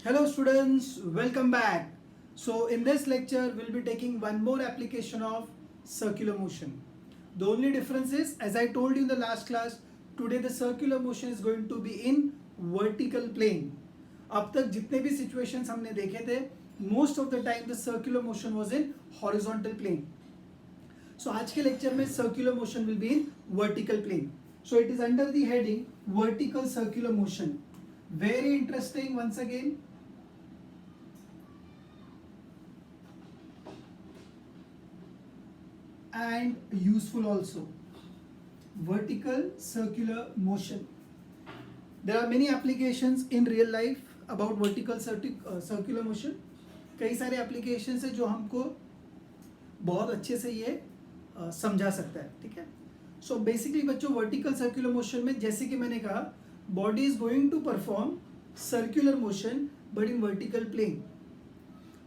Hello students, welcome back. So in this lecture we'll be taking one more application of circular motion. The only difference is, as I told you in the last class, today the circular motion is going to be in vertical plane. अब तक जितने भी situations हमने देखे थे, most of the time the circular motion was in horizontal plane. So आज के lecture में circular motion will be in vertical plane. So it is under the heading vertical circular motion. Very interesting once again. And useful also. Vertical circular motion. There are many applications in real life about vertical circular motion. कई सारे applications है जो हमको बहुत अच्छे से ये समझा सकता है, ठीक है. सो बेसिकली बच्चों, वर्टिकल सर्कुलर मोशन में जैसे कि मैंने कहा, body is going to perform circular motion but in vertical plane.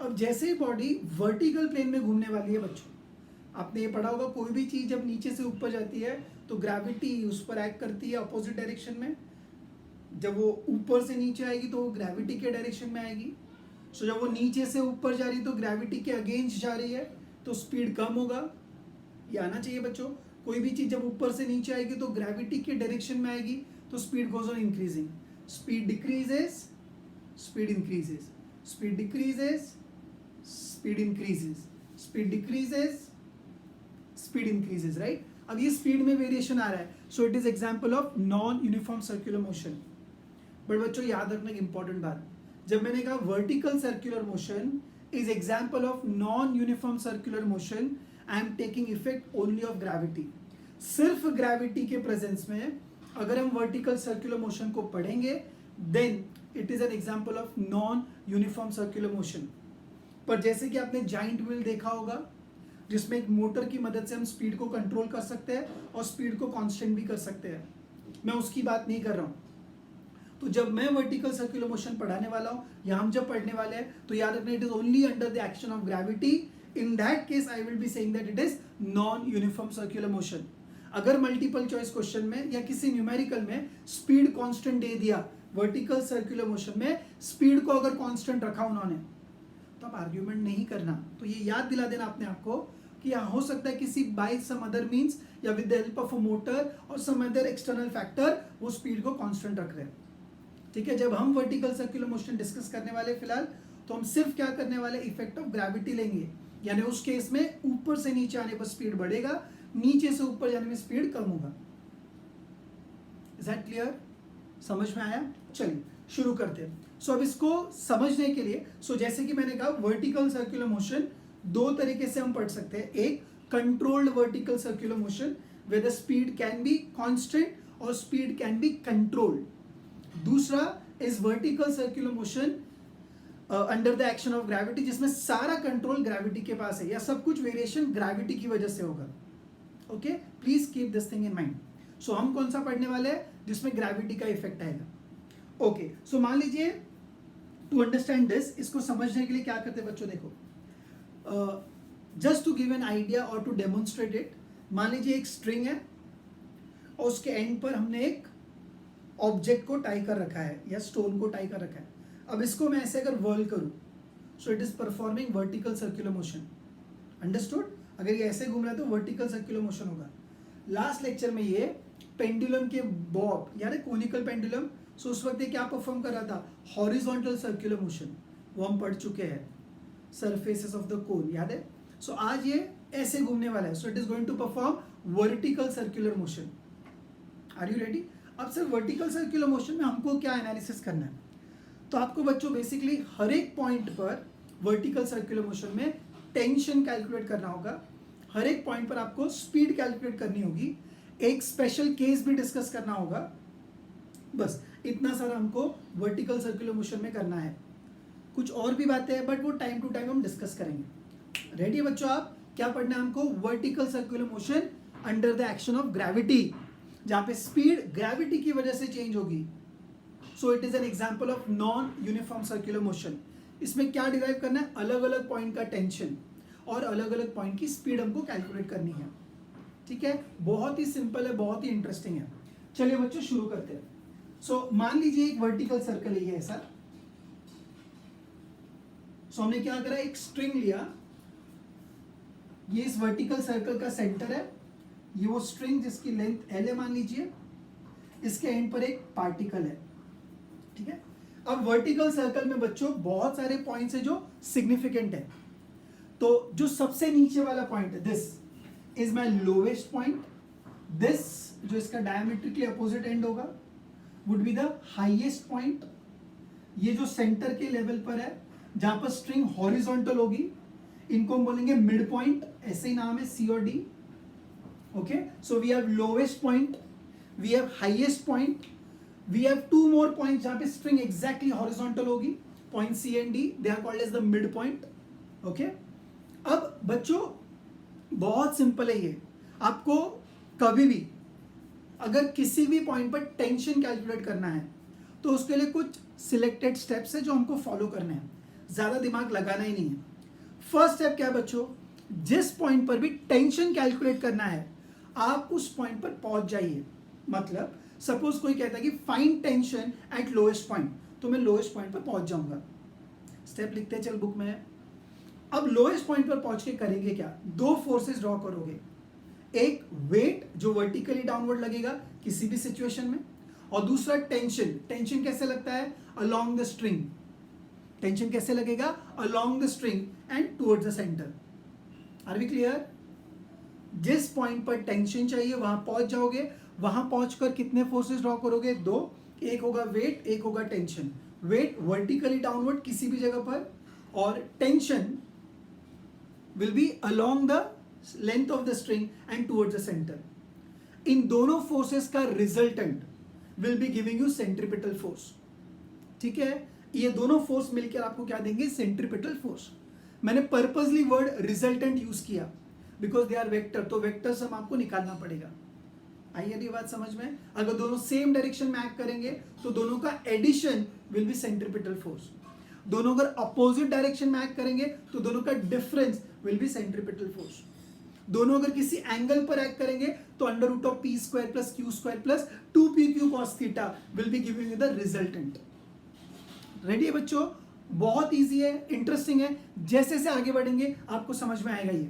अब जैसे ही बॉडी वर्टिकल प्लेन में घूमने वाली है बच्चों, आपने ये पढ़ा होगा, कोई भी चीज़ जब नीचे से ऊपर जाती है तो ग्रेविटी उस पर एक्ट करती है अपोजिट डायरेक्शन में. जब वो ऊपर से नीचे आएगी तो वो ग्रेविटी के डायरेक्शन में आएगी. सो जब वो नीचे से ऊपर जा रही है तो ग्रेविटी के अगेंस्ट जा रही है तो स्पीड कम होगा. ये आना चाहिए बच्चों. कोई भी चीज़ जब ऊपर से नीचे आएगी तो ग्रेविटी के डायरेक्शन में आएगी तो speed goes on increasing. Speed decreases, speed increases, speed decreases, speed increases, speed decreases, speed increases, right. अब ये स्पीड में वेरिएशन आ रहा है. So it is example of non uniform circular motion. But बच्चों याद रखना एक इंपॉर्टेंट बात, जब मैंने कहा vertical circular motion is example of non uniform circular motion, I am taking effect only of gravity. सिर्फ ग्रेविटी के प्रेजेंस में अगर हम वर्टिकल सर्कुलर मोशन को पढ़ेंगे then it is an example of non uniform circular motion. पर जैसे कि आपने जाइंट व्हील देखा होगा, जिसमें एक मोटर की मदद से हम स्पीड को कंट्रोल कर सकते हैं और स्पीड को कांस्टेंट भी कर सकते हैं, मैं उसकी बात नहीं कर रहा हूं. तो जब मैं वर्टिकल सर्कुलर मोशन पढ़ाने वाला हूं या हम जब पढ़ने वाले हैं तो याद रखना, it is only under the action of gravity. In that case, I will be saying that it is non-uniform circular motion. अगर मल्टीपल चॉइस क्वेश्चन में या किसी न्यूमेरिकल में स्पीड कांस्टेंट दे दिया, वर्टिकल सर्कुलर मोशन में स्पीड को अगर constant रखा उन्होंने, तो आप आर्ग्यूमेंट नहीं करना. तो ये याद दिला देना अपने आप को कि यहाँ हो सकता है किसी बाय सम अदर मीन्स या with the help of a motor और सम अदर एक्सटर्नल फैक्टर वो स्पीड को कांस्टेंट रख रहे हैं, ठीक है. जब हम वर्टिकल सर्कुलर मोशन डिस्कस करने वाले फिलहाल, तो हम सिर्फ क्या करने वाले, इफेक्ट ऑफ ग्रेविटी लेंगे. यानी उस केस में ऊपर से नीचे आने पर स्पीड बढ़ेगा, नीचे से ऊपर जाने में स्पीड कम होगा. Is that clear? समझ में आया? चलिए शुरू करते हैं. सो अब इसको समझने के लिए, जैसे कि मैंने कहा, वर्टिकल सर्कुलर मोशन दो तरीके से हम पढ़ सकते हैं. एक controlled vertical circular motion where the speed can be constant और स्पीड कैन बी कंट्रोल्ड. दूसरा is vertical circular motion under the action of gravity, जिसमें सारा कंट्रोल ग्रेविटी के पास है या सब कुछ वेरिएशन ग्रेविटी की वजह से होगा. Okay, please keep this thing in mind. So हम कौन सा पढ़ने वाले हैं जिसमें ग्रेविटी का इफेक्ट आएगा. ओके, सो मान लीजिए, टू अंडरस्टैंड दिस, इसको समझने के लिए क्या करते हैं बच्चों, देखो, just to give an idea और टू डेमोन्स्ट्रेट इट. मान लीजिए एक स्ट्रिंग है और उसके एंड पर हमने एक ऑब्जेक्ट को टाई कर रखा है या स्टोन को टाई कर रखा है. अब इसको मैं ऐसे अगर वर्ल करूं, सो it is performing vertical circular motion. Understood? अगर ये ऐसे घूम रहा है तो वर्टिकल सर्कुलर मोशन होगा. लास्ट लेक्चर में ये पेंडुलम के बॉब, यानी कोनिकल पेंडुलम, सो उस वक्त ये क्या परफॉर्म कर रहा था, हॉरिजॉन्टल सर्कुलर मोशन. वो हम पढ़ चुके हैं, सरफेसेस ऑफ द कोन, याद है. सो आज ये ऐसे घूमने वाला है, so it is going to perform vertical circular motion. Are you ready? अब सर वर्टिकल सर्कुलर मोशन में हमको क्या एनालिसिस करना है, तो आपको बच्चों बेसिकली हर एक पॉइंट पर वर्टिकल सर्कुलर मोशन में टेंशन कैलकुलेट करना होगा. हर एक पॉइंट पर आपको स्पीड कैलकुलेट करनी होगी. एक स्पेशल केस भी डिस्कस करना होगा. बस इतना सारा हमको वर्टिकल सर्कुलर मोशन में करना है. कुछ और भी बातें हैं बट वो टाइम टू टाइम हम डिस्कस करेंगे. रेडी है बच्चों? आप क्या पढ़ना है हमको, vertical circular motion under the action of gravity, जहां पे स्पीड ग्रेविटी की वजह से चेंज होगी. सो it is an example of non uniform circular motion. इसमें क्या डिराइव करना है, अलग अलग पॉइंट का टेंशन और अलग अलग पॉइंट की स्पीड हमको कैलकुलेट करनी है. ठीक है, बहुत ही सिंपल है, बहुत ही इंटरेस्टिंग है. चलिए बच्चों शुरू करते हैं. सो मान लीजिए एक वर्टिकल सर्कल है ऐसा, सो हमने क्या करा, एक स्ट्रिंग लिया, ये इस वर्टिकल सर्कल का सेंटर है, ये वो स्ट्रिंग जिसकी लेंथ L है मान लीजिए, इसके एंड पर एक पार्टिकल है, ठीक है। अब वर्टिकल सर्कल में बच्चों बहुत सारे पॉइंट्स है जो सिग्निफिकेंट है, तो जो सबसे नीचे वाला पॉइंट है, this is my lowest point, this जो इसका डायमेट्रिकली अपोजिट एंड होगा would be the highest point, ये जो सेंटर के लेवल पर है जहां पर स्ट्रिंग हॉरिजॉन्टल होगी, इनको हम बोलेंगे मिड पॉइंट, ऐसे ही नाम है सी और D, okay. So we have lowest point, we have highest point, we have two more point जहां पे स्ट्रिंग एग्जैक्टली हॉरिजॉन्टल होगी, point C and D, they are called as the mid point, okay. अब बच्चों बहुत simple है ये, आपको कभी भी अगर किसी भी पॉइंट पर टेंशन कैलकुलेट करना है तो उसके लिए कुछ सिलेक्टेड स्टेप्स है जो हमको फॉलो करने हैं, ज्यादा दिमाग लगाना ही नहीं है। फर्स्ट स्टेप क्या है बच्चों, जिस पॉइंट पर भी टेंशन कैलकुलेट करना है आप उस पॉइंट पर पहुंच जाइए। मतलब सपोज कोई कहता है कि find tension at lowest point, तो मैं लोएस्ट पॉइंट पर पहुंच जाऊंगा। स्टेप लिखते हैं चल बुक में। अब लोएस्ट पॉइंट पर पहुंच के करेंगे क्या, दो फोर्सेस ड्रॉ करोगे, एक वेट जो वर्टिकली डाउनवर्ड लगेगा किसी भी सिचुएशन में, और दूसरा टेंशन। टेंशन कैसे लगता है, अलोंग द स्ट्रिंग, टेंशन कैसे लगेगा, along the string and towards the centre. Are we clear? जिस पॉइंट पर टेंशन चाहिए वहां पहुंच जाओगे, वहां पहुंचकर कितने फोर्सेस ड्रॉ करोगे, दो, एक होगा वेट, एक होगा टेंशन। वेट वर्टिकली डाउनवर्ड किसी भी जगह पर, और tension will be along the length of the string and towards the centre. इन दोनों फोर्सेस का resultant will be giving you centripetal force, ठीक है। ये दोनों फोर्स मिलकर आपको क्या देंगे, सेंट्रीपिटल फोर्स। मैंने पर्पसली वर्ड रिजल्टेंट यूज किया बिकॉज दे आर वेक्टर, तो वेक्टर्स हम आपको निकालना पड़ेगा। आइए ये बात समझ में, अगर दोनों सेम डायरेक्शन में एक्ट करेंगे तो दोनों का addition will be centripetal force, दोनों अगर अपोजिट डायरेक्शन में एक्ट करेंगे तो दोनों का difference will be centripetal force. दोनों अगर किसी एंगल पर एक्ट करेंगे तो under root of P square plus Q square plus 2pq cos theta will be giving you the resultant. Ready है बच्चों? बहुत इजी है, इंटरेस्टिंग है, जैसे जैसे आगे बढ़ेंगे आपको समझ में आएगा ये।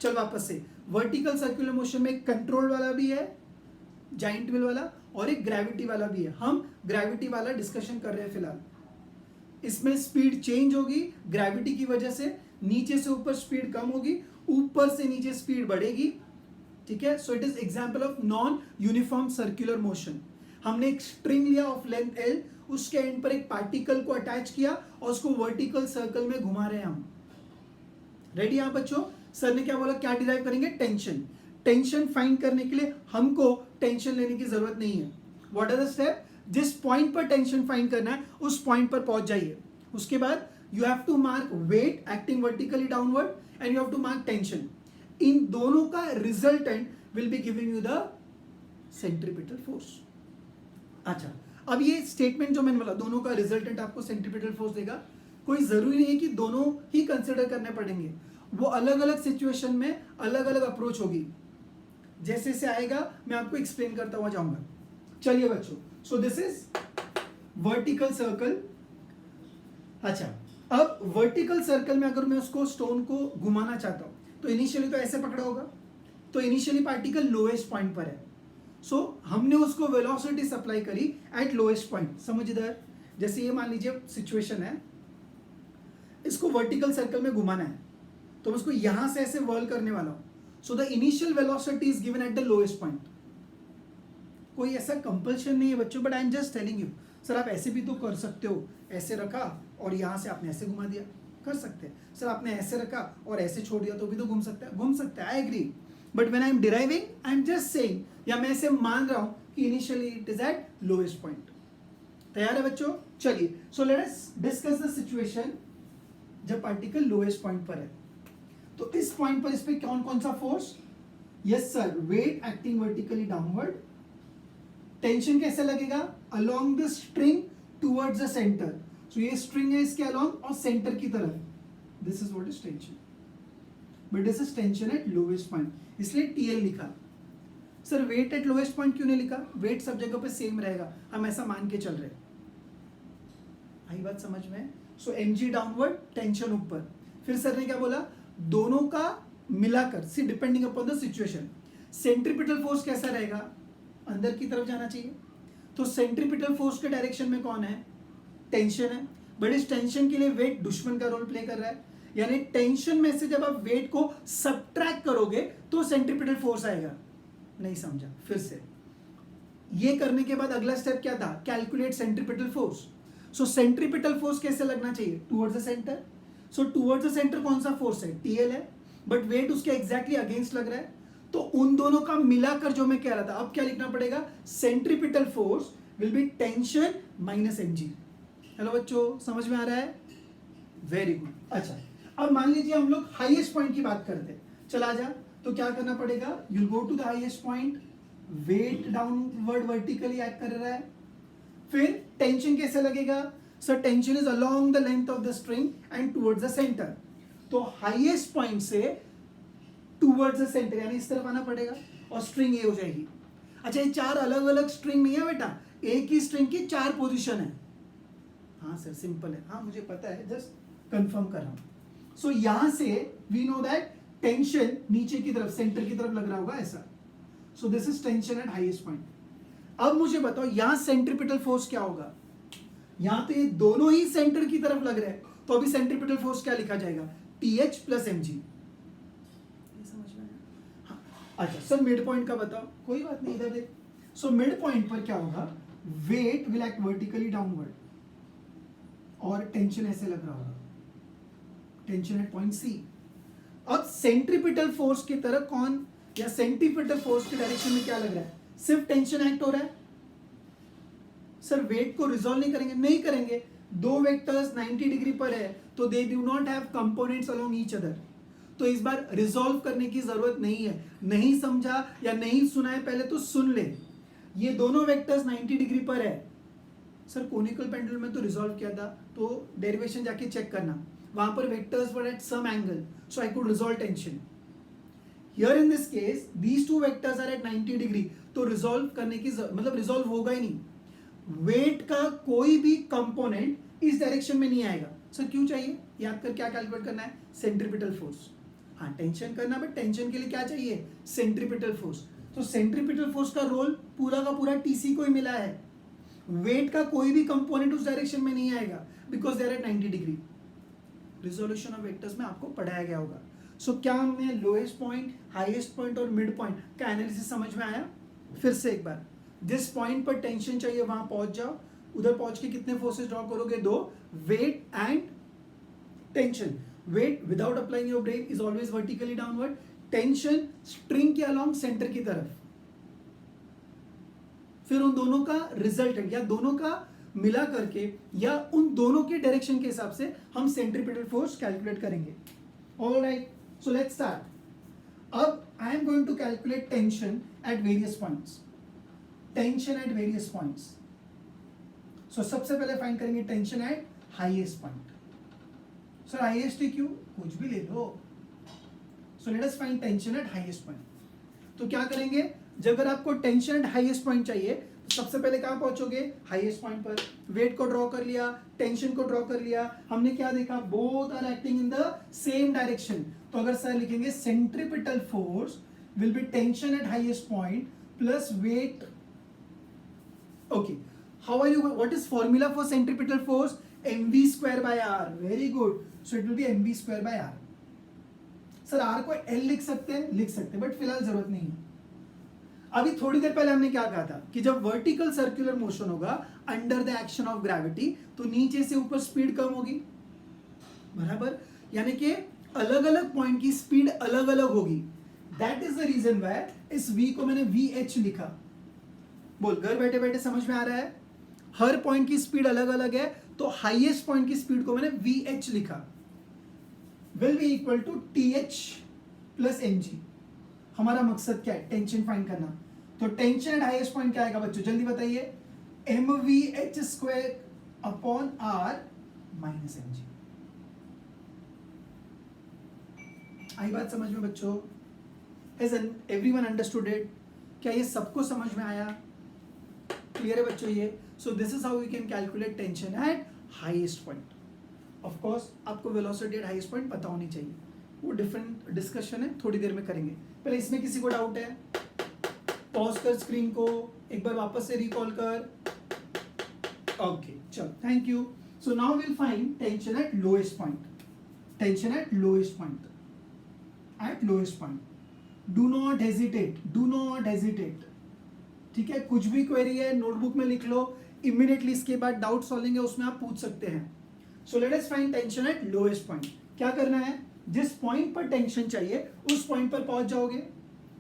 चल वापस से, वर्टिकल सर्कुलर मोशन में कंट्रोल वाला भी है, जाइंट व्हील वाला, और एक ग्रेविटी वाला भी है। हम ग्रेविटी वाला डिस्कशन कर रहे हैं फिलहाल। इसमें स्पीड चेंज होगी ग्रेविटी की वजह से, नीचे से ऊपर स्पीड कम होगी, ऊपर से नीचे स्पीड बढ़ेगी, ठीक है। So it is example of non uniform circular motion. हमने एक स्ट्रिंग लिया ऑफ लेंथ L, उसके एंड पर एक पार्टिकल को अटैच किया और उसको वर्टिकल सर्कल में घुमा रहे हैं हम। रेडी यहां बच्चों? सर ने क्या बोला, क्या डिराइव करेंगे, टेंशन। टेंशन फाइंड करने के लिए हमको टेंशन लेने की जरूरत नहीं है। व्हाट आर द स्टेप, जिस पॉइंट पर टेंशन फाइंड करना है उस पॉइंट पर पहुंच जाइए। उसके बाद you have to mark weight acting vertically downward and you have to mark tension. इन दोनों का resultant will be giving you the centripetal force. अच्छा, अब ये स्टेटमेंट जो मैंने बोला, दोनों का रिजल्टेंट आपको सेंट्रीपिटल फोर्स देगा, कोई जरूरी नहीं है कि दोनों ही कंसिडर करने पड़ेंगे, वो अलग अलग सिचुएशन में अलग अलग अप्रोच होगी। जैसे से आएगा मैं आपको एक्सप्लेन करता हुआ जाऊंगा। चलिए बच्चों, सो दिस इज वर्टिकल सर्कल। अच्छा, अब वर्टिकल सर्कल में अगर मैं उसको स्टोन को घुमाना चाहता हूं तो इनिशियली तो ऐसे पकड़ा होगा, तो इनिशियली पार्टिकल लोएस्ट पॉइंट पर है, सो हमने उसको वेलोसिटी सप्लाई करी एट लोएस्ट पॉइंट। समझ इधर, जैसे ये मान लीजिए सिचुएशन है, इसको वर्टिकल सर्कल में घुमाना है तो मैं उसको यहां से ऐसे वर्ल करने वाला हूं, so the initial velocity is given at the lowest point. कोई ऐसा कंपल्शन नहीं है बच्चों, but I am just telling you. Sir आप ऐसे भी तो कर सकते हो, ऐसे रखा और यहां से आपने ऐसे घुमा दिया, कर सकते हैं। सर आपने ऐसे रखा और ऐसे छोड़ दिया तो भी तो घूम सकता है, घूम सकता है, I agree. But when I am deriving I am just saying, या मैं ऐसे मान रहा हूं कि initially it is at lowest point. तैयार है बच्चों? चलिए, so let us discuss the situation जब पार्टिकल लोएस्ट पॉइंट पर है। तो इस पॉइंट पर इस पे कौन कौन सा force, yes sir, weight acting vertically downward. Tension कैसे लगेगा, along the string towards the centre. So ये स्ट्रिंग है इसके अलोंग और सेंटर की तरफ, this is what is tension. But this is tension at lowest point, इसलिए TL लिखा। Sir weight at lowest point क्यों नहीं लिखा, वेट सब जगह पे सेम रहेगा, हम ऐसा मान के चल रहे। आई बात समझ में? सो mg डाउनवर्ड, टेंशन ऊपर. फिर सर ने क्या बोला, दोनों का मिलाकर, see depending upon the situation, centripetal force कैसा रहेगा, अंदर की तरफ जाना चाहिए. तो सेंट्रीपिटल फोर्स के डायरेक्शन में कौन है, टेंशन है. बट इस टेंशन के लिए वेट दुश्मन का रोल प्ले कर रहा है. यानी टेंशन में से जब आप वेट को सबट्रैक्ट करोगे तो सेंट्रीपिटल फोर्स आएगा. नहीं समझा, फिर से. ये करने के बाद अगला स्टेप क्या था, calculate centripetal force. So centripetal force कैसे लगना चाहिए, towards the centre. So towards the centre कौन सा फोर्स है, टीएल है, बट वेट उसके एग्जैक्टली अगेंस्ट लग रहा है. तो उन दोनों का मिलाकर जो मैं कह रहा था, अब क्या लिखना पड़ेगा, centripetal force will be tension minus mg. Hello बच्चों, समझ में आ रहा है? Very good. अच्छा, अब मान लीजिए हम लोग हाईएस्ट पॉइंट की बात करते हैं. चल आ जा. तो क्या करना पड़ेगा, you go to the highest point, weight downward vertically act कर रहा है. फिर टेंशन कैसे लगेगा, sir tension is along the length of the string and towards the centre. तो हाईएस्ट पॉइंट से टुवर्ड्स द सेंटर, यानी इस तरफ आना पड़ेगा और स्ट्रिंग ये हो जाएगी. अच्छा, ये चार अलग अलग स्ट्रिंग नहीं है बेटा, एक ही स्ट्रिंग की चार पोजीशन है. हाँ सर सिंपल है, हाँ मुझे पता है, जस्ट कंफर्म कर रहा हूं. सो यहां से वी नो दैट टेंशन नीचे की तरफ, सेंटर की तरफ लग रहा होगा ऐसा. सो this is tension at highest point. अब मुझे बताओ यहां सेंट्रीपिटल फोर्स क्या होगा. यहां तो ये दोनों ही सेंटर की तरफ लग रहे हैं, तो अभी सेंट्रीपिटल फोर्स क्या लिखा जाएगा, TH प्लस mg. समझ में आया? हाँ. अच्छा सर मिड पॉइंट का बताओ. कोई बात नहीं, इधर देख. सो मिड पॉइंट पर क्या होगा, wait will act vertically downward और टेंशन ऐसे लग रहा होगा, टेंशन एट पॉइंट C. अब सेंट्रीपिटल फोर्स की तरह कौन, या सेंट्रीपिटल फोर्स के डायरेक्शन में क्या लग रहा है, सिर्फ टेंशन एक्ट हो रहा है. सर वेट को रिजॉल्व नहीं करेंगे, नहीं करेंगे. दो वेक्टर्स 90 डिग्री पर है तो they do not have components along each other. तो इस बार रिजॉल्व करने की जरूरत नहीं है. नहीं समझा या नहीं सुना है पहले तो सुन ले. ये दोनों वेक्टर्स 90 डिग्री पर है. सर कोनिकल पेंडुलम में तो रिजॉल्व किया था, तो डेरिवेशन जाके चेक करना, वहां पर vectors were at some angle, so I could resolve tension. Here in this case these two vectors are at 90 degree, तो रिजॉल्व करने की मतलब रिजॉल्व होगा ही नहीं. वेट का कोई भी कंपोनेंट इस डायरेक्शन में नहीं आएगा. सर क्यों चाहिए, याद कर क्या कैलकुलेट करना है, सेंट्रीपिटल फोर्स. हाँ टेंशन करना, बट टेंशन के लिए क्या चाहिए, सेंट्रीपिटल फोर्स. तो सेंट्रीपिटल फोर्स का रोल पूरा का पूरा टीसी को ही मिला है. वेट का कोई भी कंपोनेंट उस डायरेक्शन में नहीं आएगा because they are at 90 degree. Resolution of vectors में आपको पढ़ाया गया होगा. सो क्या हमने लोएस्ट पॉइंट, हाईएस्ट पॉइंट और मिड पॉइंट का एनालिसिस समझ में आया. फिर से एक बार, जिस पॉइंट पर टेंशन चाहिए वहां पहुंच जाओ. उधर पहुंच के कितने फोर्सेस ड्रॉ करोगे, दो, weight and tension. Weight without applying your brake is always vertically downward, tension string के अलोंग सेंटर की तरफ. फिर उन दोनों का रिजल्टेंट या दोनों का मिला करके या उन दोनों के डायरेक्शन के हिसाब से हम सेंट्रीपिटल फोर्स कैलकुलेट करेंगे. Alright, so let's start. अब I am going to calculate tension at various points. Tension at various points. So सबसे पहले फाइंड करेंगे tension at highest point. Sir highest क्यों, कुछ भी ले लो. So let us find tension at highest point. तो क्या करेंगे, जब अगर आपको टेंशन एट हाईएस्ट पॉइंट चाहिए तो सबसे पहले कहां पहुंचोगे, हाईएस्ट पॉइंट पर. वेट को ड्रॉ कर लिया, टेंशन को ड्रॉ कर लिया. हमने क्या देखा, both are acting in the same direction. तो अगर सर लिखेंगे centripetal force will be tension at highest point plus weight. Okay, how are you, what is formula for centripetal force, mv square by r. Very good. So it will be mv square by r. Sir r को l लिख सकते हैं, लिख सकते हैं, but फिलहाल जरूरत नहीं है. अभी थोड़ी देर पहले हमने क्या कहा था कि जब वर्टिकल सर्कुलर मोशन होगा under the action of gravity तो नीचे से ऊपर स्पीड कम होगी, बराबर. यानी कि अलग अलग पॉइंट की स्पीड अलग अलग होगी. That is the reason why इस v को मैंने vh लिखा. बोल, घर बैठे बैठे समझ में आ रहा है. हर पॉइंट की स्पीड अलग अलग है, तो हाईएस्ट पॉइंट की स्पीड को मैंने vh लिखा. Will be equal to th plus mg. हमारा मकसद क्या है, टेंशन फाइंड करना. तो टेंशन एट हाईएस्ट पॉइंट क्या आएगा बच्चों, जल्दी बताइए, mvh square upon r minus mg. आई बात समझ में बच्चों? Has everyone understood it? क्या ये सबको समझ में आया? क्लियर है बच्चों ये? So this is how we can calculate tension at highest point. Of course आपको वेलोसिटी एट हाईएस्ट पॉइंट पता होनी चाहिए, वो डिफरेंट डिस्कशन है, थोड़ी देर में करेंगे. पहले इसमें किसी को डाउट है? पॉज कर स्क्रीन को, एक बार वापस से रिकॉल कर. ओके चल, thank you. So now will find tension at lowest point. Tension at lowest point. Eight lowest point. Do not hesitate, do not hesitate. ठीक है, कुछ भी क्वेरी है नोटबुक में लिख लो, इमीडिएटली इसके बाद डाउट सॉल्विंग है उसमें आप पूछ सकते हैं. सो let us find tension at lowest point. क्या करना है, जिस पॉइंट पर टेंशन चाहिए उस पॉइंट पर पहुंच जाओगे.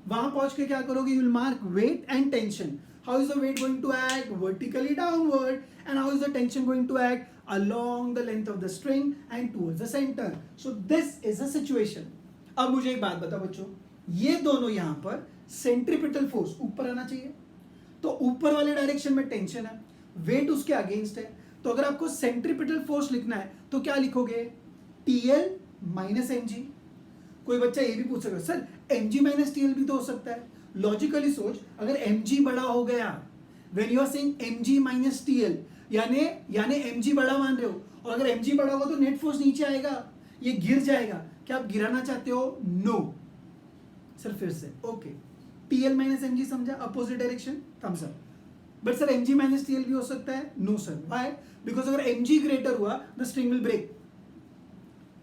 वहां पहुंच के क्या करोगे, you will mark weight and tension. How is the weight going to act vertically downward and how is the tension going to act along the length of the string and towards the center. So this is a situation. अब मुझे एक बात बता बच्चों, ये दोनों यहां पर सेंट्रीपिटल फोर्स ऊपर आना चाहिए, तो ऊपर वाले डायरेक्शन में टेंशन है, वेट उसके अगेंस्ट है. तो अगर आपको सेंट्रीपिटल फोर्स लिखना है तो क्या लिखोगे, TL माइनस mg. कोई बच्चा ये भी पूछ सकता है सर mg माइनस TL भी तो हो सकता है. लॉजिकली सोच, अगर mg बड़ा हो गया, when you are saying mg minus TL, यानी mg बड़ा मान रहे हो, और अगर mg बड़ा होगा तो नेट फोर्स नीचे आएगा, ये गिर जाएगा. क्या आप गिराना चाहते हो? नो. सर फिर से ओके, TL माइनस mg समझा, opposite direction, thumbs up. But sir mg minus TL भी हो सकता है? No sir. व्हाई? बिकॉज अगर mg ग्रेटर हुआ the string will break.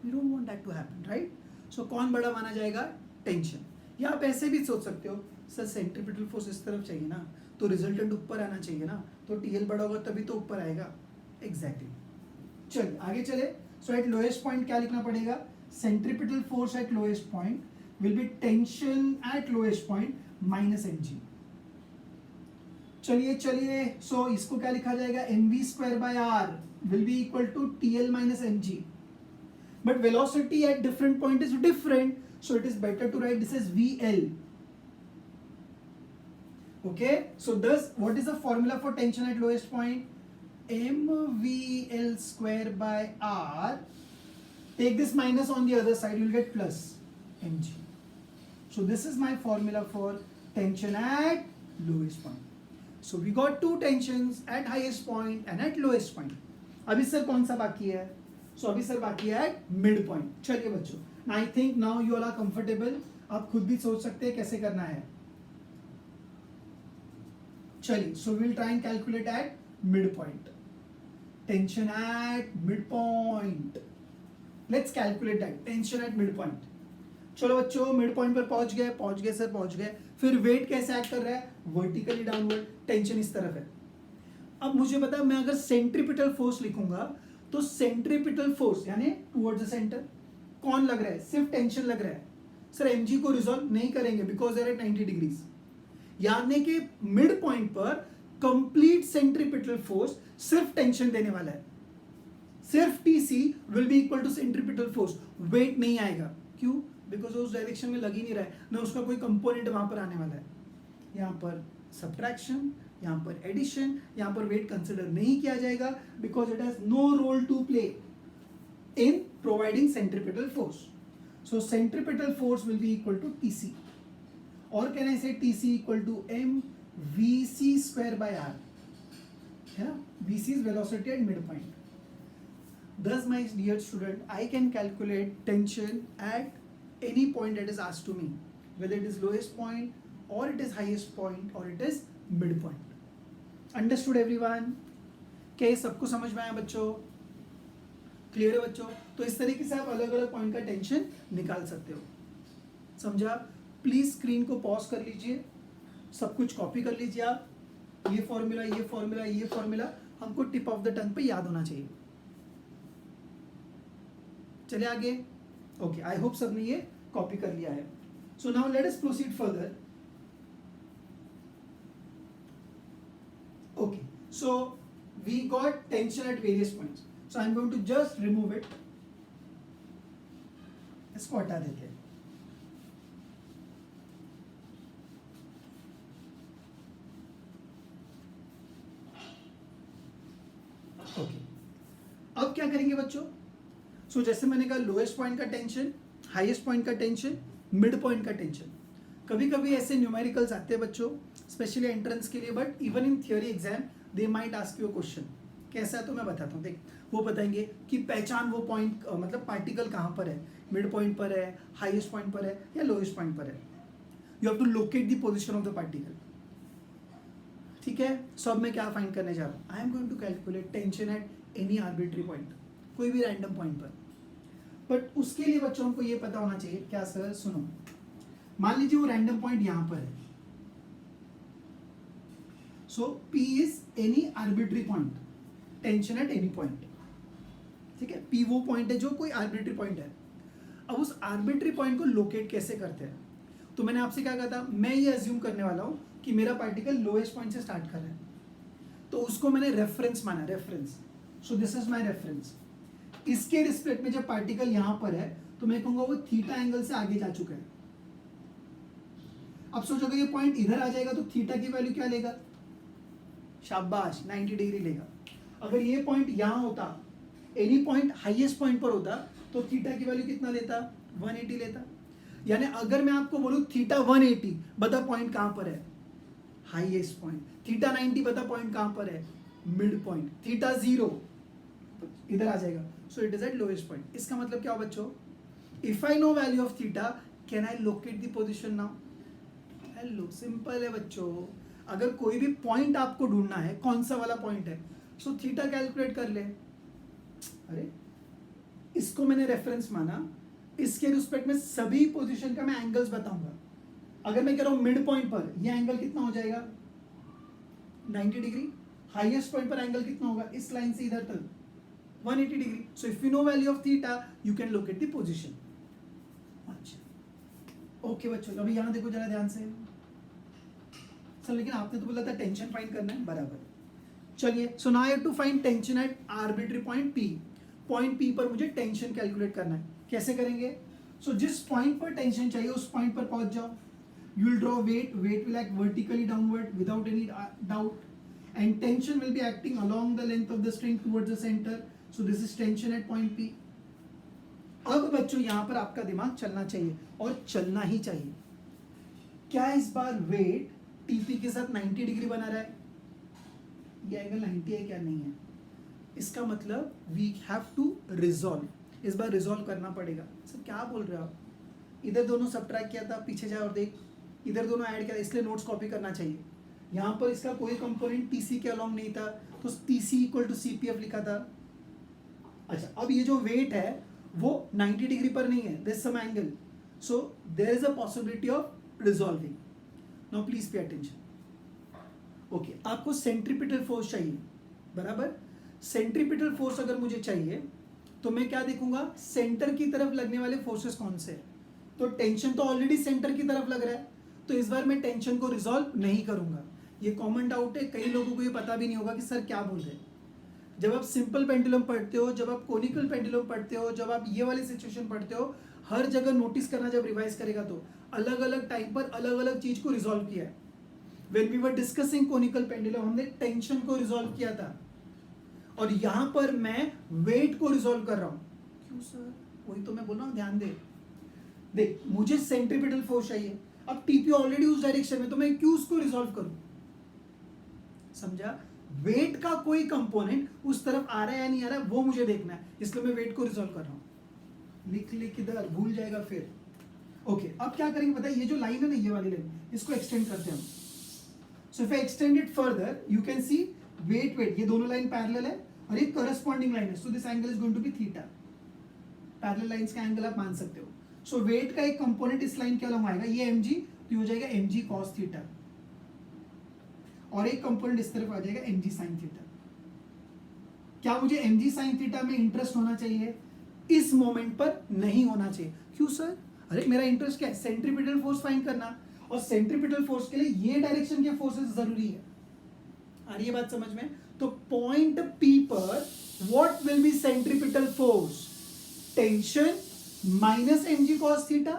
We don't want that to happen, right? So कौन बड़ा माना जाएगा? टेंशन. या आप ऐसे भी सोच सकते हो, सर सेंट्रीपिटल फोर्स इस तरफ चाहिए ना, तो रिजल्टेंट ऊपर आना चाहिए ना, तो TL बड़ा होगा तभी तो ऊपर आएगा. एग्जैक्टली. चलिए आगे चले. सो एट लोएस्ट पॉइंट क्या लिखना पड़ेगा, centripetal force at lowest point will be tension at lowest point minus mg. चलिए सो इसको क्या लिखा जाएगा, mv square by r will be equal to TL minus mg. But velocity at different point is different, so it is better to write this is VL. Okay, so what is the formula for tension at lowest point? mvl square by r. Take this minus on the other side, you will get plus mg. So this is my formula for tension at lowest point. So we got two tensions at highest point and at lowest point. अभी sir कौन सा बाकी है? So अभी sir बाकी है at mid point. चलिए बच्चों, I think now you all are comfortable. आप खुद भी सोच सकते हैं कैसे करना है. चलिए, so we'll try and calculate at midpoint. Tension at midpoint. Let's calculate that. Tension at midpoint. चलो बच्चों, मिड पॉइंट पर पहुंच गए सर, पहुंच गए. फिर वेट कैसे एक्ट कर रहा है, वर्टिकली डाउनवर्ड, टेंशन इस तरफ है. अब मुझे बता, मैं अगर सेंट्रीपिटल फोर्स लिखूंगा तो सेंट्रीपिटल फोर्स यानी टुवर्ड्स द सेंटर कौन लग रहा है, सिर्फ टेंशन लग रहा है. सर mg को रिजॉल्व नहीं करेंगे because they are at 90 degrees. याद नहीं कि मिड पॉइंट पर कंप्लीट सेंट्रीपिटल फोर्स सिर्फ टेंशन देने वाला है. सिर्फ TC will be equal to centripetal force, weight नहीं आएगा. क्यों? बिकॉज उस डायरेक्शन में लग ही नहीं रहा है ना, उसका कोई कंपोनेंट वहां पर आने वाला है. यहाँ पर सब्ट्रैक्शन, यहाँ पर एडिशन, यहाँ पर वेट कंसिडर नहीं किया जाएगा because it has no role to play in providing centripetal force. So centripetal force will be equal to TC. Or can I say TC equal to mvc square by r? है ना? vc is velocity at midpoint. Thus, my dear student, I can calculate tension at any point that is asked to me, whether it is lowest point or it is highest point or it is midpoint. Understood everyone? क्या ये सबको समझ में आया बच्चों? Clear है बच्चों? तो इस तरीके से आप अलग अलग पॉइंट का टेंशन निकाल सकते हो. समझा? प्लीज स्क्रीन को पॉज कर लीजिए, सब कुछ कॉपी कर लीजिए आप. ये फॉर्मूला हमको टिप ऑफ द टंग पे याद होना चाहिए. चलिए आगे. ओके, आई होप सबने ये कॉपी कर लिया है. So now let us proceed further. Okay, so we got tension at various points. So I am going to just remove it. इसको हटा देते हैं. ओके, अब क्या करेंगे बच्चों? सो जैसे मैंने कहा, लोएस्ट पॉइंट का टेंशन, हाईएस्ट पॉइंट का टेंशन, मिड पॉइंट का टेंशन. कभी कभी ऐसे न्यूमेरिकल्स आते हैं बच्चों, स्पेशली एंट्रेंस के लिए, but even in theory exam they might ask you a question. कैसा है तो मैं बताता हूँ। देख, वो बताएंगे कि पहचान वो पॉइंट, मतलब पार्टिकल कहाँ पर है, मिड पॉइंट पर है, हाईएस्ट पॉइंट पर है या लोएस्ट पॉइंट पर है। You have to locate the position of the particle. ठीक है, सो अब मैं क्या फाइंड करने जा रहा हूँ, I am going to calculate tension at any arbitrary point, कोई भी रैंडम पॉइंट पर। बट उसके लिए बच्चों को ये पता होना चाहिए, क्या सर, सुनो, मान लीजिए वो रैंडम पॉइंट यहां पर है। सो P is any arbitrary point, tension at any point. ठीक है, P वो पॉइंट है जो कोई आर्बिट्री पॉइंट है। अब उस आर्बिट्री पॉइंट को लोकेट कैसे करते हैं, तो मैंने आपसे क्या कहा था, मैं ये अज्यूम करने वाला हूं कि मेरा पार्टिकल लोएस्ट पॉइंट से स्टार्ट कर रहा है, तो उसको मैंने रेफरेंस माना, reference. So this is my reference. इसके रिस्पेक्ट में जब पार्टिकल यहां पर है तो मैं कहूंगा वो थीटा एंगल से आगे जा चुका है। अब सोचोगे ये पॉइंट इधर आ जाएगा तो थीटा की वैल्यू क्या लेगा, शाबाश 90 डिग्री लेगा। अगर ये पॉइंट यहां होता, एनी पॉइंट हाईएस्ट पॉइंट पर होता, तो थीटा की वैल्यू कितना लेता, 180 लेता। यानी अगर मैं आपको बोलूं थीटा 180, बता पॉइंट कहां पर है, हाईएस्ट पॉइंट। थीटा 90, बता पॉइंट कहां पर है, मिड पॉइंट। थीटा 0 इधर आ जाएगा, सो it is at lowest point. इसका मतलब क्या हो बच्चों, if I know value of theta, can I locate the position now. Hello, simple है बच्चों। अगर कोई भी पॉइंट आपको ढूंढना है, कौन सा वाला पॉइंट है, सो थीटा कैलकुलेट कर ले। अरे, इसको मैंने रेफरेंस माना, इसके रिस्पेक्ट में सभी पोजीशन का मैं एंगल्स बताऊंगा। अगर मैं कह रहा हूं मिड पॉइंट पर यह एंगल कितना हो जाएगा, 90 डिग्री। हाईएस्ट पॉइंट पर एंगल कितना होगा, इस लाइन से इधर तक 180 degree. So if you know value of theta, you can locate the position. अच्छा, ओके बच्चों, अभी यहां देखो जरा ध्यान से। सर लेकिन आपने तो बोला था टेंशन फाइंड करना है, बराबर। चलिए, so now I have to find tension at arbitrary point P। Point P पर मुझे टेंशन कैलकुलेट करना है। कैसे करेंगे, सो जिस पॉइंट पर टेंशन चाहिए उस पॉइंट पर पहुंच जाओ। You will draw weight, weight will act vertically downward without any doubt, and tension will be acting along the length of the string towards the center. So this is tension at point P. अब बच्चों यहां पर आपका दिमाग चलना चाहिए, और चलना ही चाहिए। क्या इस बार वेट TP के साथ 90 डिग्री बना रहा है, ये एंगल 90 है क्या, नहीं है। इसका मतलब वी हैव टू रिजॉल्व, इस बार रिजॉल्व करना पड़ेगा। सर क्या बोल रहे हो आप, इधर दोनों सब्ट्रैक्ट किया था, पीछे जाओ और देख, इधर दोनों ऐड किया, इसलिए नोट्स कॉपी करना चाहिए। यहाँ पर इसका कोई कंपोनेंट TC के अलॉन्ग नहीं था, तो TC इक्वल टू CPF लिखा था। अच्छा, अब ये जो वेट है वो 90 डिग्री पर नहीं है, there is some angle, so there is a possibility of resolving. Now please pay attention. Okay, आपको सेंट्रीपिटल फोर्स चाहिए, बराबर। सेंट्रीपिटल फोर्स अगर मुझे चाहिए तो मैं क्या देखूंगा, सेंटर की तरफ लगने वाले फोर्सेस कौन से हैं। तो टेंशन तो ऑलरेडी सेंटर की तरफ लग रहा है, तो इस बार मैं टेंशन को रिजॉल्व नहीं करूंगा। ये कॉमन डाउट है, कई लोगों को ये पता भी नहीं होगा कि सर क्या बोल रहे हैं। जब आप सिंपल पेंडुलम पढ़ते हो, जब आप कोनिकल पेंडुलम पढ़ते हो, जब आप ये वाली सिचुएशन पढ़ते हो, हर जगह नोटिस करना, जब रिवाइज करेगा तो अलग अलग टाइम पर अलग अलग चीज को रिजॉल्व किया है। When we were discussing conical pendulum, हमने टेंशन को रिजॉल्व किया था, और यहां पर मैं वेट को रिजॉल्व कर रहा हूं। क्यों सर, वही तो मैं बोल रहा हूं, ध्यान दे। देख, मुझे सेंट्रीपिटल फोर्स चाहिए, अब TP ऑलरेडी उस डायरेक्शन में, तो मैं क्यों उसको रिजॉल्व करूं, समझा। वेट का कोई कंपोनेंट उस तरफ आ रहा है या नहीं आ रहा है, वो मुझे देखना है, इसलिए मैं वेट को रिजॉल्व कर रहा हूं। लिख इधर, भूल जाएगा फिर। ओके, अब क्या करेंगे पता है, ये जो लाइन है ना, ये वाली लाइन, इसको एक्सटेंड करते हैं हम। So if I extend it further, you can see weight, ये दोनों लाइन पैरेलल है और ये करस्पॉन्डिंग लाइन है, so this angle is going to be theta. Parallel lines का एंगल आप मान सकते हो। सो वेट का एक कंपोनेंट इस लाइन के अलॉन्ग आएगा, ये mg, तो हो जाएगा mg cos थीटा, और एक कंपोनेंट इस तरफ आ जाएगा mg sin थीटा। क्या मुझे mg sin थीटा में इंटरेस्ट होना चाहिए, इस मोमेंट पर नहीं होना चाहिए। क्यों सर, अरे मेरा इंटरेस्ट क्या है, सेंट्रीपिटल फोर्स फाइंड करना, और सेंट्रीपिटल फोर्स के लिए ये डायरेक्शन के फोर्सेस जरूरी है। आ रही है बात समझ में। तो पॉइंट P पर what will be centripetal force, tension minus mg cos theta.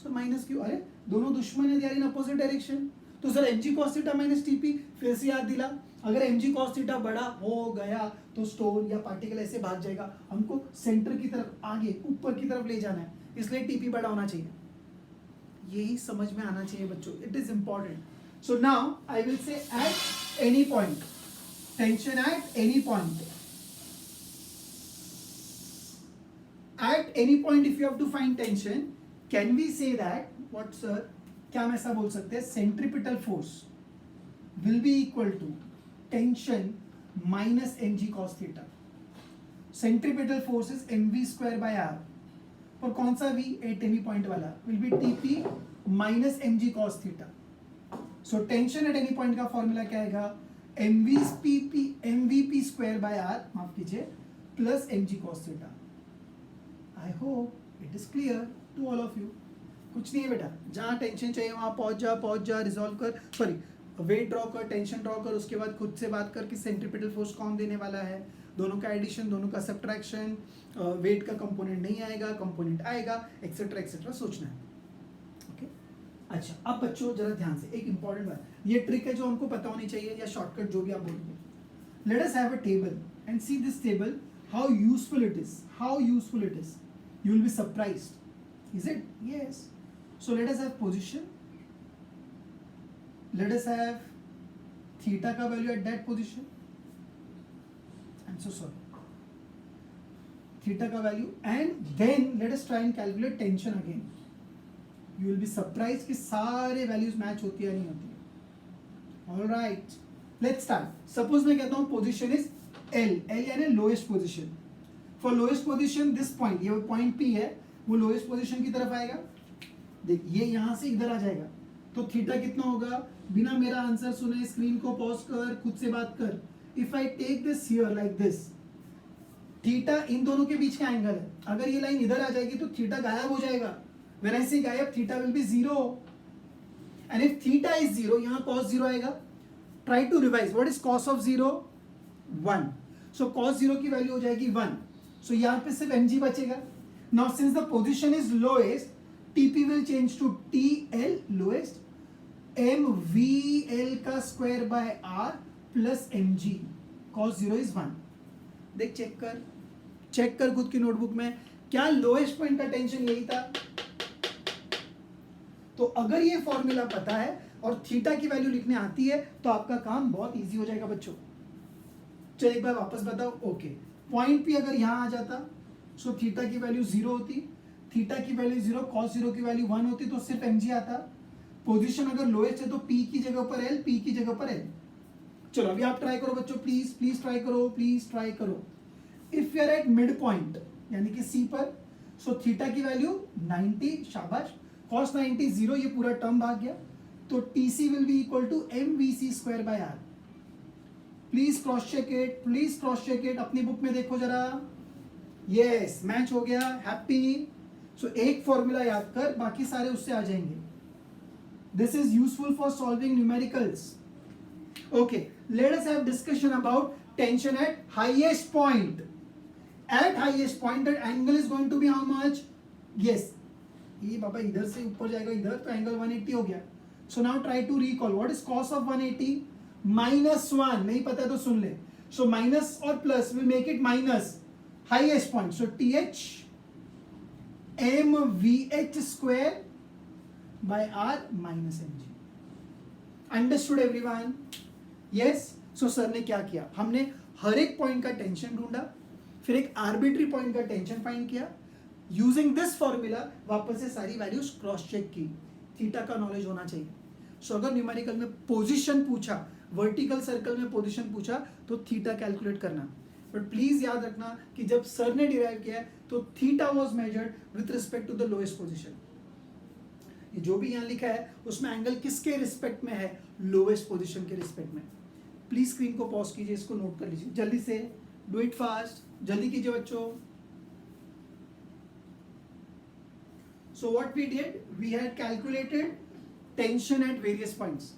Sir minus क्यों, अरे दोनों दुश्मन है, they are in opposite direction, तो sir mg cos theta minus TP। फिर से याद दिला, अगर mg cos थीटा बड़ा हो गया तो स्टोन या पार्टिकल ऐसे भाग जाएगा, हमको सेंटर की तरफ, आगे ऊपर की तरफ ले जाना है, इसलिए TP बड़ा होना चाहिए। यही समझ में आना चाहिए बच्चों, it is important. So now I will say at any point, tension at any point. At any point if you have to find tension, can we say that what sir, क्या हम ऐसा बोल सकते हैं, centripetal force will be equal to tension minus mg cos theta. Centripetal force is mv square by r. और कौन सा v, at any point वाला will be tp minus mg cos theta. So tension at any point का formula क्या आएगा, mvp square by r, माफ कीजिए, plus mg cos theta. I hope it is clear to all of you. कुछ नहीं है बेटा, जहाँ टेंशन चाहिए वहाँ पहुँच जा, रिजॉल्व कर, सॉरी वेट ड्रॉ कर, टेंशन ड्रॉ कर, उसके बाद खुद से बात कर कि सेंट्रीपिटल फोर्स कौन देने वाला है, दोनों का एडिशन, दोनों का सब्ट्रैक्शन, वेट का कंपोनेंट नहीं आएगा, कंपोनेंट आएगा, एक्सेट्रा एक्सेट्रा सोचना है. ओके अच्छा, अब बच्चों जरा ध्यान से एक इंपॉर्टेंट बात, ये ट्रिक है जो हमको पता होनी चाहिए या शॉर्टकट जो भी आप बोलोगे. Late us have a table and see this table, how useful it is, how useful it is. You will be surprised. Is it? Yes. So let us have position. Let us have theta का value at that position. I'm so sorry. Theta का value, and then let us try and calculate tension again. You will be surprised कि सारे values match होती है या नहीं होती है. All right. Let's start. Suppose मैं कहता हूँ position is L. L यानी lowest position. For lowest position this point, ये point P है, वो lowest position की तरफ आएगा. देख ये यहाँ से इधर आ जाएगा, तो थीटा कितना होगा, बिना मेरा आंसर सुने स्क्रीन को पॉज कर, खुद से बात कर. If I take this here like this, theta इन दोनों के बीच का एंगल है. अगर ये लाइन इधर आ जाएगी तो थीटा गायब हो जाएगा. व्हेन आई से गायब, theta will be zero. And if theta is zero, यहाँ कॉस जीरो आएगा. Try to revise, what is cos of zero, 1. So cos zero की वैल्यू हो जाएगी 1. सो यहाँ पे सिर्फ mg बचेगा. Now since the position is lowest, TP will change to TL lowest, MVL का square by R plus mg, cos 0 is 1. देख check कर खुद की नोटबुक में, क्या लोएस्ट पॉइंट का टेंशन यही था. तो अगर ये फॉर्मूला पता है और थीटा की वैल्यू लिखने आती है तो आपका काम बहुत इजी हो जाएगा बच्चों. चलो एक बार वापस बताओ. ओके, पॉइंट P अगर यहाँ आ जाता, सो थीटा की वैल्यू 0 होती, थीटा की वैल्यू 0, cos 0 की वैल्यू 1 होती, तो सिर्फ mg आता. पोजीशन अगर लोएस्ट है तो p की जगह पर l, p की जगह पर l. चलो अभी आप ट्राई करो बच्चों, प्लीज ट्राई करो. If you are at mid point यानी कि c पर, सो थीटा की वैल्यू 90, शाबाश, cos 90 0, ये पूरा टर्म भाग गया, तो tc will be equal to mvc square by r. Please cross check it, अपनी बुक में देखो जरा. यस, मैच हो गया, हैप्पी. सो एक फॉर्मूला याद कर, बाकी सारे उससे आ जाएंगे. This is useful for solving numericals. Okay, let us have discussion about tension at highest point. At highest point that angle is going to be how much. Yes, ये बाबा इधर से ऊपर जाएगा इधर, तो एंगल 180 हो गया. So now try to recall what is cos of 180. -1, नहीं पता तो सुन ले. सो माइनस और plus will make it minus highest point. So TH mvh square by r minus mg. Understood everyone? Yes. So sir ने क्या किया, हमने हर एक पॉइंट का टेंशन ढूंढा, फिर एक आर्बिट्री पॉइंट का टेंशन फाइंड किया. यूजिंग दिस फॉर्मूला वापस से सारी वैल्यूज क्रॉस चेक की. थीटा का नॉलेज होना चाहिए. सो अगर न्यूमेरिकल में पोजीशन पूछा, वर्टिकल सर्कल में पोजीशन पूछा, तो थीटा कैलकुलेट करना. बट प्लीज याद रखना कि जब सर ने डिराइव किया है तो theta was measured with respect to the lowest position. ये जो भी यहाँ लिखा है उसमें एंगल किसके रिस्पेक्ट में है, लोएस्ट पोजीशन के रिस्पेक्ट में. प्लीज स्क्रीन को पॉज कीजिए, इसको नोट कर लीजिए जल्दी से. डू इट फास्ट, जल्दी कीजिए बच्चों. So what we did, we had calculated tension at various points.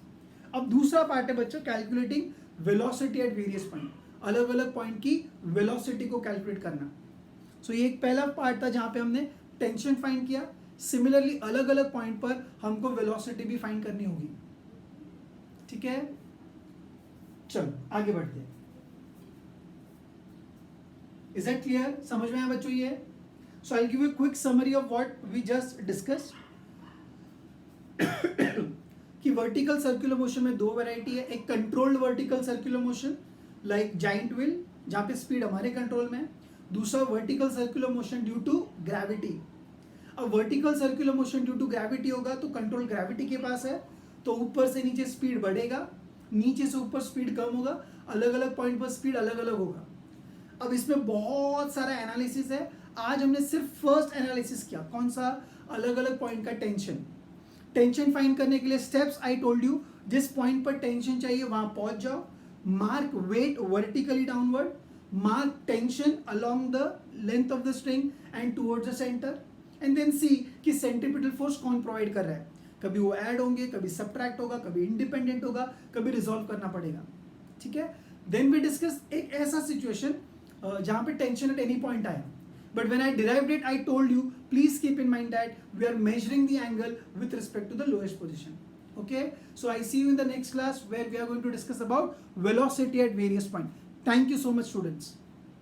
अब दूसरा पार्ट है बच्चों, calculating velocity at various point. अलग अलग पॉइंट की वेलोसिटी को कैलकुलेट करना. सो ये एक पहला पार्ट था जहां पे हमने टेंशन फाइंड किया. सिमिलरली अलग अलग पॉइंट पर हमको वेलोसिटी भी फाइंड करनी होगी. ठीक है, चलो आगे बढ़ते हैं. इज दैट क्लियर, समझ में आया बच्चों ये? So I give you quick summary of what we just discussed. कि वर्टिकल सर्कुलर मोशन में दो वैरायटी है, एक controlled vertical circular motion like giant wheel जहाँ पे स्पीड हमारे कंट्रोल में है. दूसरा vertical circular motion due to gravity. अब vertical circular motion due to gravity होगा तो कंट्रोल ग्रेविटी के पास है, तो ऊपर से नीचे स्पीड बढ़ेगा, नीचे से ऊपर स्पीड कम होगा, अलग अलग पॉइंट पर स्पीड अलग अलग होगा. अब इसमें बहुत सारा एनालिसिस है. आज हमने सिर्फ फर्स्ट एनालिसिस किया. कौन सा? अलग अलग पॉइंट का टेंशन. टेंशन फाइंड करने के लिए स्टेप्स आई टोल्ड यू. जिस पॉइंट पर टेंशन चाहिए वहां पहुंच जाओ. Mark weight vertically downward. Mark tension along the length of the string and towards the centre. And then see कि सेंट्रीपिटल फोर्स कौन प्रोवाइड कर रहा है. कभी वो ऐड होंगे, कभी सब्ट्रैक्ट होगा, कभी इंडिपेंडेंट होगा, कभी रिजॉल्व करना पड़ेगा. ठीक है. देन वी डिस्कस एक ऐसा सिचुएशन जहां पे टेंशन एट एनी पॉइंट आया. But when I derived it, I told you, please keep in mind that we are measuring the angle with respect to the lowest position. Okay? So I see you in the next class where we are going to discuss about velocity at various points. Thank you so much, students.